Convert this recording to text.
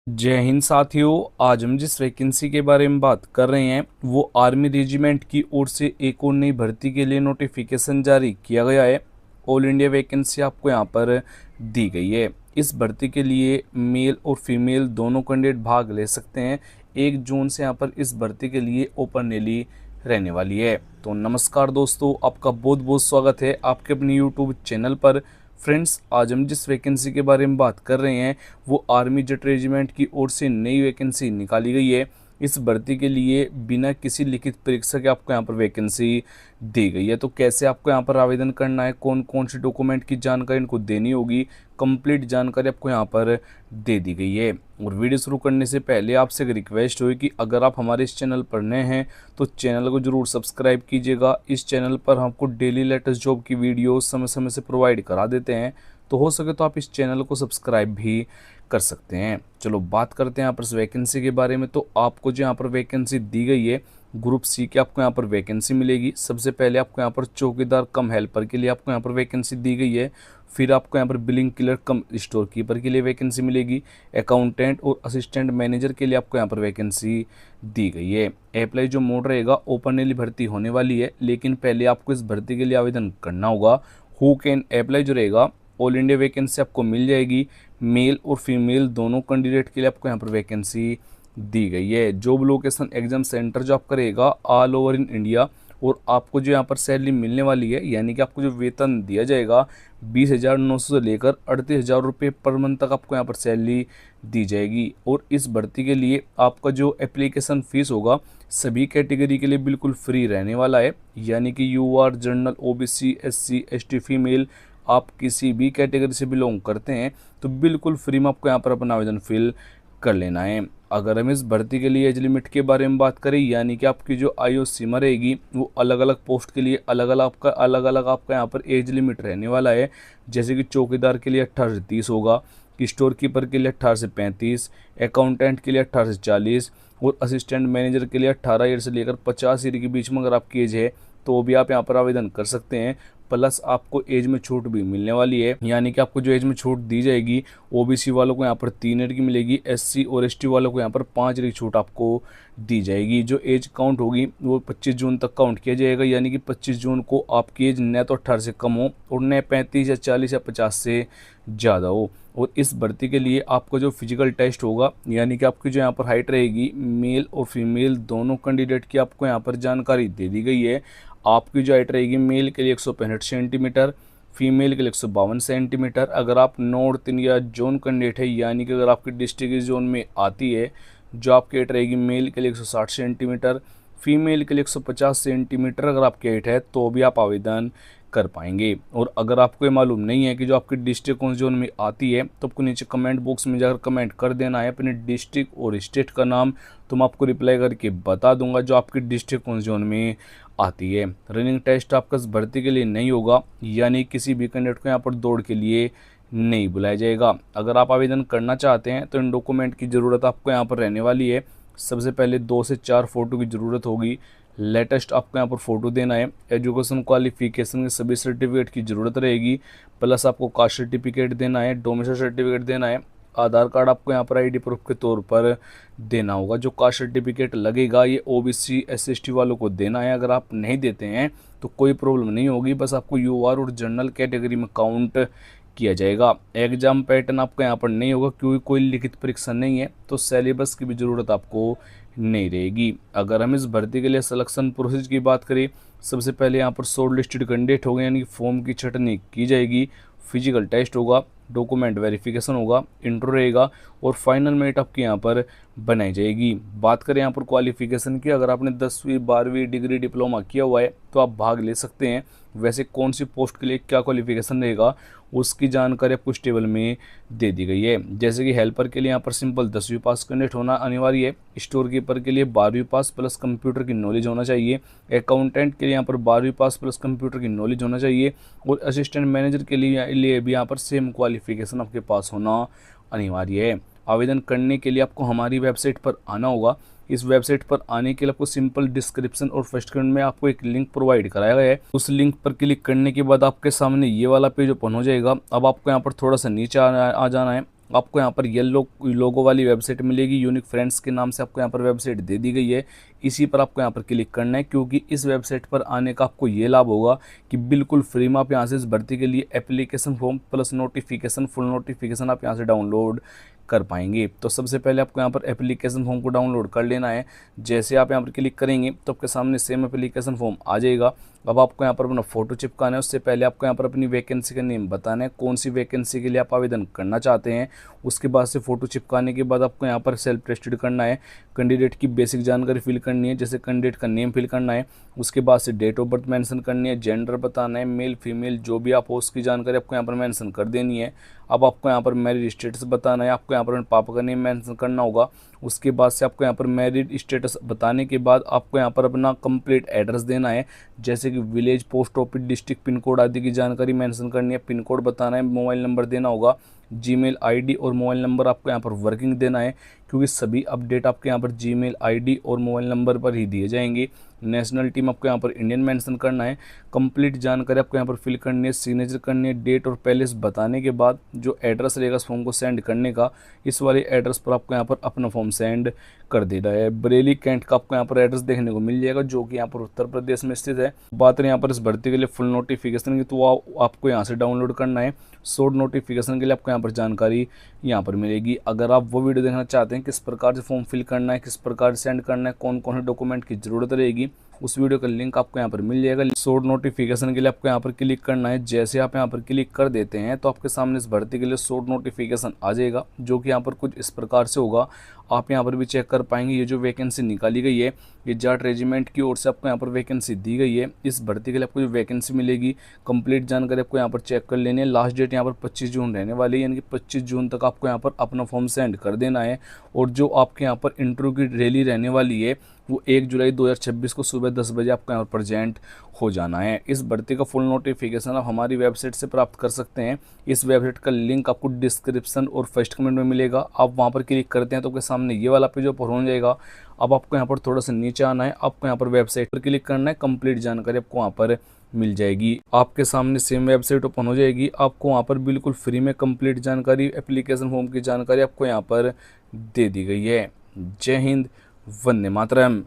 जय हिंद साथियों। आज हम जिस वैकेंसी के बारे में बात कर रहे हैं वो आर्मी रेजिमेंट की ओर से एक और नई भर्ती के लिए नोटिफिकेशन जारी किया गया है। ऑल इंडिया वैकेंसी आपको यहाँ पर दी गई है। इस भर्ती के लिए मेल और फीमेल दोनों कैंडिडेट भाग ले सकते हैं। 1 जून से यहाँ पर इस भर्ती के लिए ओपन रैली रहने वाली है। तो नमस्कार दोस्तों, आपका बहुत बहुत स्वागत है आपके अपने यूट्यूब चैनल पर। फ्रेंड्स, आज हम जिस वैकेंसी के बारे में बात कर रहे हैं वो आर्मी जेट रेजिमेंट की ओर से नई वैकेंसी निकाली गई है। इस भर्ती के लिए बिना किसी लिखित परीक्षा के आपको यहाँ पर वैकेंसी दी गई है। तो कैसे आपको यहाँ पर आवेदन करना है, कौन कौन से डॉक्यूमेंट की जानकारी इनको देनी होगी, कंप्लीट जानकारी आपको यहाँ पर दे दी गई है। और वीडियो शुरू करने से पहले आपसे एक रिक्वेस्ट हुई कि अगर आप हमारे इस चैनल पर नए हैं तो चैनल को जरूर सब्सक्राइब कीजिएगा। इस चैनल पर हमको डेली लेटेस्ट जॉब की वीडियो समय समय से प्रोवाइड करा देते हैं, तो हो सके तो आप इस चैनल को सब्सक्राइब भी कर सकते हैं। चलो बात करते हैं यहाँ पर इस वैकेंसी के बारे में। तो आपको जो यहाँ पर वैकेंसी दी गई है ग्रुप सी की आपको यहाँ पर वैकेंसी मिलेगी। सबसे पहले आपको यहाँ पर चौकीदार कम हेल्पर के लिए आपको यहाँ पर वैकेंसी दी गई है। फिर आपको यहाँ पर बिलिंग क्लर्क कम स्टोर कीपर के लिए वैकेंसी मिलेगी। अकाउंटेंट और असिस्टेंट मैनेजर के लिए आपको यहाँ पर वैकेंसी दी गई है। अप्लाई जो मोड रहेगा ओपनली भर्ती होने वाली है, लेकिन पहले आपको इस भर्ती के लिए आवेदन करना होगा। हु कैन अप्लाई जो रहेगा, ऑल इंडिया वैकेंसी आपको मिल जाएगी। मेल और फीमेल दोनों कैंडिडेट के लिए आपको यहाँ पर वैकेंसी दी गई है। जॉब लोकेशन एग्जाम सेंटर जो आपका रहेगा ऑल ओवर इन इंडिया। और आपको जो यहाँ पर सैलरी मिलने वाली है, यानी कि आपको जो वेतन दिया जाएगा 20,900 से लेकर 38,000 रुपये पर मंथ तक आपको यहाँ पर सैलरी दी जाएगी। और इस भर्ती के लिए आपका जो एप्लीकेशन फ़ीस होगा सभी कैटेगरी के लिए बिल्कुल फ्री रहने वाला है, यानी कि UR general, OBC, SC, ST, female, आप किसी भी कैटेगरी से बिलोंग करते हैं तो बिल्कुल फ्री में आपको यहाँ पर अपना आवेदन फिल कर लेना है। अगर हम इस भर्ती के लिए एज लिमिट के बारे में बात करें, यानी कि आपकी जो आयु सीमा रहेगी वो अलग अलग पोस्ट के लिए अलग अलग आपका यहाँ पर एज लिमिट रहने वाला है। जैसे कि चौकीदार के लिए 18 से 30 होगा, स्टोर कीपर के लिए 18 से 35, अकाउंटेंट के लिए 18 से 40 और असिस्टेंट मैनेजर के लिए 18 ईयर से लेकर 50 ईयर के बीच में अगर आपकी एज है तो भी आप यहाँ पर आवेदन कर सकते हैं। प्लस आपको एज में छूट भी मिलने वाली है, यानी कि आपको जो एज में छूट दी जाएगी ओबीसी वालों को यहाँ पर 3 ईयर की मिलेगी, एससी और एसटी वालों को यहाँ पर 5 ईयर की छूट आपको दी जाएगी। जो एज काउंट होगी वो 25 जून तक काउंट किया जाएगा, यानी कि 25 जून को आपकी एज न तो 18 से कम हो और न 35 या 40 या 50 से ज़्यादा हो। और इस भर्ती के लिए आपका जो फिजिकल टेस्ट होगा, यानी कि आपकी जो यहाँ पर हाइट रहेगी मेल और फीमेल दोनों कैंडिडेट की आपको यहाँ पर जानकारी दे दी गई है। आपकी जो हाइट रहेगी मेल के लिए 165 सेंटीमीटर, फीमेल के लिए 152 सेंटीमीटर। अगर आप नॉर्थ इंडिया जोन कैंडिडेट है, यानी कि अगर आपकी डिस्ट्रिक्ट इस जोन में आती है, जो आपकी हाइट रहेगी मेल के लिए 160 सेंटीमीटर, फीमेल के लिए 150 सेंटीमीटर अगर आपकी हाइट है तो भी आप आवेदन कर पाएंगे। और अगर आपको ये मालूम नहीं है कि जो आपकी डिस्ट्रिक्ट कौन जोन में आती है तो आपको नीचे कमेंट बॉक्स में जाकर कमेंट कर देना है अपने डिस्ट्रिक्ट और स्टेट का नाम, तो मैं आपको रिप्लाई करके बता दूंगा जो आपकी डिस्ट्रिक्ट कौन जोन में आती है। रनिंग टेस्ट आपका इस भर्ती के लिए नहीं होगा, यानी किसी भी कैंडिडेट को यहाँ पर दौड़ के लिए नहीं बुलाया जाएगा। अगर आप आवेदन करना चाहते हैं तो इन डॉक्यूमेंट की ज़रूरत आपको यहाँ पर रहने वाली है। सबसे पहले 2 से 4 फ़ोटो की ज़रूरत होगी। लेटेस्ट आपको यहाँ पर फ़ोटो देना है। एजुकेशन क्वालिफिकेशन के सभी सर्टिफिकेट की ज़रूरत रहेगी। प्लस आपको कास्ट सर्टिफिकेट देना है, डोमिसाइल सर्टिफिकेट देना है, आधार कार्ड आपको यहाँ पर आईडी प्रूफ के तौर पर देना होगा। जो कास्ट सर्टिफिकेट लगेगा ये ओबीसी एससी वालों को देना है। अगर आप नहीं देते हैं तो कोई प्रॉब्लम नहीं होगी, बस आपको यूआर और जनरल कैटेगरी में काउंट किया जाएगा। एग्जाम पैटर्न आपका यहाँ पर नहीं होगा क्योंकि कोई लिखित परीक्षा नहीं है, तो सिलेबस की भी ज़रूरत आपको नहीं रहेगी। अगर हम इस भर्ती के लिए सिलेक्शन प्रोसेस की बात करें, सबसे पहले यहाँ पर शॉर्ट लिस्टेड कैंडिडेट होंगे, यानी कि फॉर्म की छटनी की जाएगी, फिजिकल टेस्ट होगा, डॉक्यूमेंट वेरिफिकेशन होगा, इंटरव्यू रहेगा और फाइनल मेरिट आपकी यहाँ पर बनाई जाएगी। बात करें यहाँ पर क्वालिफिकेशन की, अगर आपने 10वीं 12वीं डिग्री डिप्लोमा किया हुआ है तो आप भाग ले सकते हैं। वैसे कौन सी पोस्ट के लिए क्या क्वालिफिकेशन रहेगा उसकी जानकारी आपको इस टेबल में दे दी गई है। जैसे कि हेल्पर के लिए यहाँ पर सिंपल 10वीं पास कैंडिडेट होना अनिवार्य है। स्टोर कीपर के लिए 12वीं पास प्लस कंप्यूटर की नॉलेज होना चाहिए। अकाउंटेंट के लिए यहाँ पर 12वीं पास प्लस कंप्यूटर की नॉलेज होना चाहिए। और असिस्टेंट मैनेजर के लिए भी यहाँ पर सेम क्वालिफिकेशन आपके पास होना अनिवार्य है। आवेदन करने के लिए आपको हमारी वेबसाइट पर आना होगा। इस वेबसाइट पर आने के लिए आपको सिंपल डिस्क्रिप्शन और फर्स्ट कमेंट में आपको एक लिंक प्रोवाइड कराया गया है। उस लिंक पर क्लिक करने के बाद आपके सामने ये वाला पेज ओपन हो जाएगा। अब आपको यहाँ पर थोड़ा सा नीचे आ जाना है। आपको यहाँ पर येलो लोगो वाली वेबसाइट मिलेगी, यूनिक फ्रेंड्स के नाम से आपको यहाँ पर वेबसाइट दे दी गई है। इसी पर आपको यहाँ पर क्लिक करना है, क्योंकि इस वेबसाइट पर आने का आपको ये लाभ होगा कि बिल्कुल फ्री में आप यहाँ से इस भर्ती के लिए application form plus notification, full notification आप यहाँ से डाउनलोड कर पाएंगे। तो सबसे पहले आपको यहाँ पर एप्लीकेशन फॉर्म को डाउनलोड कर लेना है। जैसे आप यहाँ पर क्लिक करेंगे तो आपके सामने सेम एप्लीकेशन फॉर्म आ जाएगा। अब आपको यहाँ पर अपना फोटो चिपकाना है। उससे पहले आपको यहाँ पर अपनी वैकेंसी का नेम बताना है, कौन सी वैकेंसी के लिए आप आवेदन करना चाहते हैं। उसके बाद से फ़ोटो चिपकाने के बाद आपको यहाँ पर सेल्फ टेस्टेड करना है, कैंडिडेट की बेसिक जानकारी फिल करनी है, जैसे कैंडिडेट का नेम फिल करना है। उसके बाद से डेट ऑफ बर्थ मेंशन करनी है, जेंडर बताना है, मेल फीमेल जो भी आप हो उसकी जानकारी आपको यहाँ पर मेंशन कर देनी है। अब आपको यहाँ पर मैरिज स्टेटस बताना है, आपको यहाँ पर पापा का नेम मेंशन करना होगा। उसके बाद से आपको यहाँ पर मैरिड स्टेटस बताने के बाद आपको यहाँ पर अपना कंप्लीट एड्रेस देना है, जैसे कि village, post office, district, pin code आदि की जानकारी मेंशन करनी है। पिन कोड बताना है, मोबाइल नंबर देना होगा, जीमेल आईडी और मोबाइल नंबर आपको यहाँ पर वर्किंग देना है, क्योंकि सभी अपडेट आपके यहाँ पर जीमेल आईडी और मोबाइल नंबर पर ही दिए जाएंगे। नेशनलिटी में आपको यहाँ पर इंडियन मेंशन करना है। कंप्लीट जानकारी आपको यहाँ पर फिल करनी है, सिग्नेचर करनी है, डेट और पैलेस बताने के बाद जो एड्रेस रहेगा इस फॉर्म को सेंड करने का, इस वाले एड्रेस पर आपको यहाँ पर अपना फॉर्म सेंड कर देना है। बरेली कैंट का आपको यहाँ पर एड्रेस देखने को मिल जाएगा, जो कि यहाँ पर उत्तर प्रदेश में स्थित है। बात रही यहाँ पर इस भर्ती के लिए फुल नोटिफिकेशन की, तो आपको यहाँ से डाउनलोड करना है। शॉर्ट नोटिफिकेशन के लिए आपको यहाँ पर जानकारी यहाँ पर मिलेगी। अगर आप वो वीडियो देखना चाहते हैं किस प्रकार से फॉर्म फिल करना है, किस प्रकार से सेंड करना है, कौन कौन से डॉक्यूमेंट की जरूरत रहेगी, उस वीडियो का लिंक आपको यहाँ पर मिल जाएगा। शॉर्ट नोटिफिकेशन के लिए आपको यहाँ पर क्लिक करना है। जैसे आप यहाँ पर क्लिक कर देते हैं तो आपके सामने इस भर्ती के लिए शॉर्ट नोटिफिकेशन आ जाएगा, जो कि यहाँ पर कुछ इस प्रकार से होगा। आप यहाँ पर भी चेक कर पाएंगे, ये जो वैकेंसी निकाली गई है ये जाट रेजिमेंट की ओर से आपको यहाँ पर वैकेंसी दी गई है। इस भर्ती के लिए आपको जो वैकेंसी मिलेगी कंप्लीट जानकारी आपको यहाँ पर चेक कर लेनी है। लास्ट डेट यहाँ पर 25 जून रहने वाली है, यानी कि 25 जून तक आपको यहाँ पर अपना फॉर्म सेंड कर देना है। और जो आपके यहाँ पर इंटरव्यू की रैली रहने वाली है वो 1 जुलाई 2026 को सुबह 10 बजे आपको यहाँ पर प्रेजेंट हो जाना है। इस भर्ती का फुल नोटिफिकेशन आप हमारी वेबसाइट से प्राप्त कर सकते हैं। इस वेबसाइट का लिंक आपको डिस्क्रिप्शन और फर्स्ट कमेंट में मिलेगा। आप वहाँ पर क्लिक करते हैं तो आपके सामने ये वाला पेज ओपन हो जाएगा। अब आपको यहाँ पर थोड़ा सा नीचे आना है, आपको यहाँ पर वेबसाइट पर क्लिक करना है, कंप्लीट जानकारी आपको वहाँ पर मिल जाएगी। आपके सामने सेम वेबसाइट ओपन हो जाएगी। आपको वहाँ पर बिल्कुल फ्री में कंप्लीट जानकारी, एप्लीकेशन फॉर्म की जानकारी आपको यहाँ पर दे दी गई है। जय हिंद, वंदे मातरम।